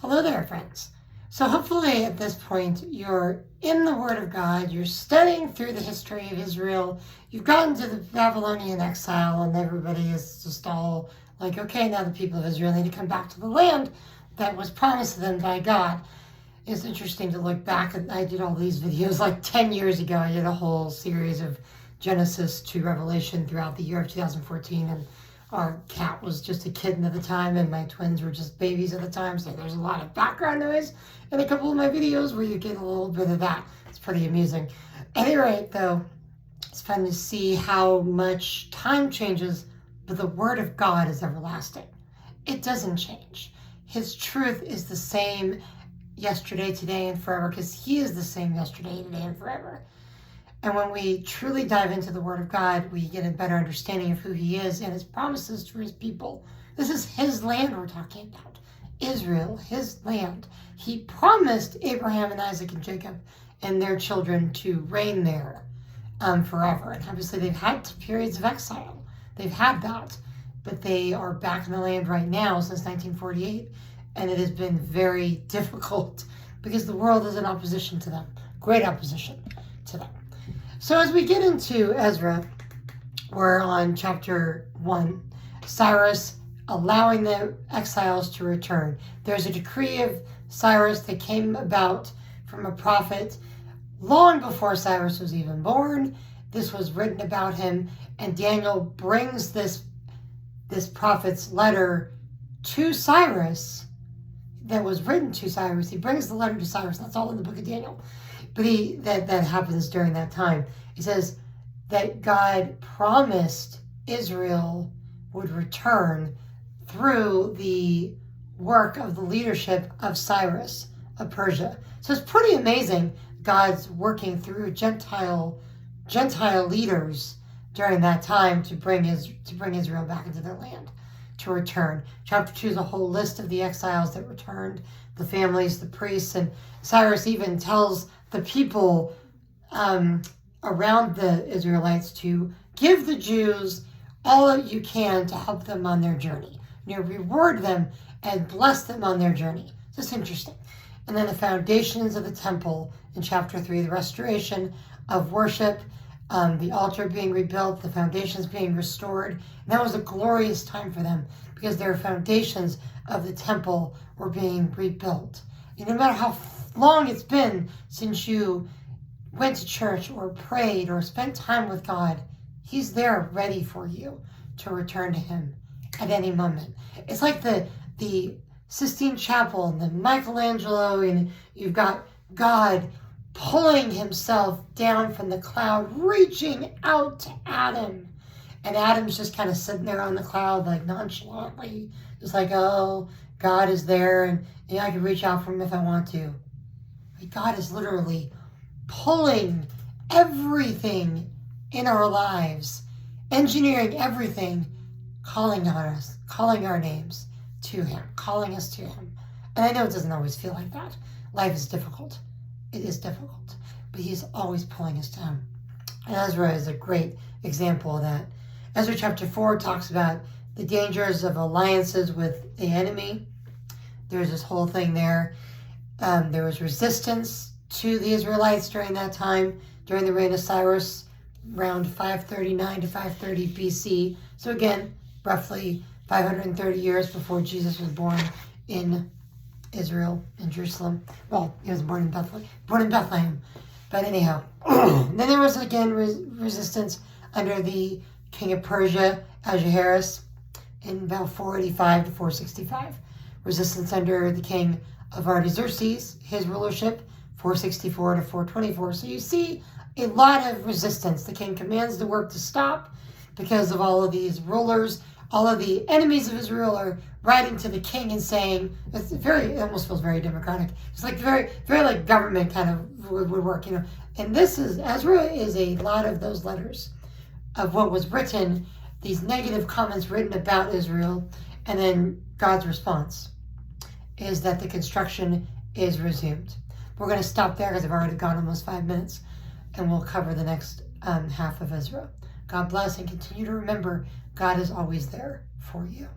Hello there, friends. So hopefully at this point you're in the Word of God, you're studying through the history of Israel, you've gotten to the Babylonian exile, and everybody is just all like, okay, now the people of Israel need to come back to the land that was promised to them by God. It's interesting to look back. I did all these videos like 10 years ago. I did a whole series of Genesis to Revelation throughout the year of 2014, and our cat was just a kitten at the time, and my twins were just babies at the time, so there's a lot of background noise in a couple of my videos where you get a little bit of that. It's pretty amusing. At any rate, though, it's fun to see how much time changes, but the Word of God is everlasting. It doesn't change. His truth is the same yesterday, today, and forever, because He is the same yesterday, today, and forever. And when we truly dive into the Word of God, we get a better understanding of who He is and His promises for His people. This is His land we're talking about. Israel, His land. He promised Abraham and Isaac and Jacob and their children to reign there forever. And obviously they've had periods of exile. They've had that. But they are back in the land right now since 1948. And it has been very difficult because the world is in opposition to them. Great opposition to them. So as we get into Ezra, we're on chapter 1, Cyrus allowing the exiles to return. There's a decree of Cyrus that came about from a prophet long before Cyrus was even born. This was written about him, and Daniel brings this prophet's letter to Cyrus that was written to Cyrus. He brings the letter to Cyrus. That's all in the book of Daniel. But that happens during that time. He says that God promised Israel would return through the work of the leadership of Cyrus of Persia. So it's pretty amazing God's working through Gentile leaders during that time to bring Israel back into their land, to return. Chapter 2 is a whole list of the exiles that returned, the families, the priests, and Cyrus even tells the people around the Israelites to give the Jews all that you can to help them on their journey. Reward them and bless them on their journey. Just interesting. And then the foundations of the temple in chapter 3, the restoration of worship, the altar being rebuilt, the foundations being restored. And that was a glorious time for them because their foundations of the temple were being rebuilt. No matter how long it's been since you went to church or prayed or spent time with God, He's there ready for you to return to Him at any moment. It's like the Sistine Chapel and the Michelangelo, and you've got God pulling Himself down from the cloud, reaching out to Adam. And Adam's just kind of sitting there on the cloud, like nonchalantly, just like, oh, God is there, and I can reach out for Him if I want to. But God is literally pulling everything in our lives, engineering everything, calling on us, calling our names to Him, calling us to Him. And I know it doesn't always feel like that. Life is difficult. It is difficult. But He's always pulling us to Him. And Ezra is a great example of that. Ezra chapter 4 talks about the dangers of alliances with the enemy. There's this whole thing there. There was resistance to the Israelites during that time, during the reign of Cyrus, around 539 to 530 BC. So again, roughly 530 years before Jesus was born in Israel, in Jerusalem. Well, He was born in Bethlehem. But anyhow, then there was again resistance under the king of Persia, Ahasuerus, in about 485 to 465. Resistance under the king of Artaxerxes, his rulership, 464 to 424. So you see a lot of resistance. The king commands the work to stop because of all of these rulers. All of the enemies of Israel are writing to the king and saying, it almost feels very democratic. It's like very, very like government kind of would work, And Ezra is a lot of those letters of what was written, these negative comments written about Israel, and then God's response is that the construction is resumed. We're going to stop there because I've already gone almost 5 minutes, and we'll cover the next half of Ezra. God bless, and continue to remember God is always there for you.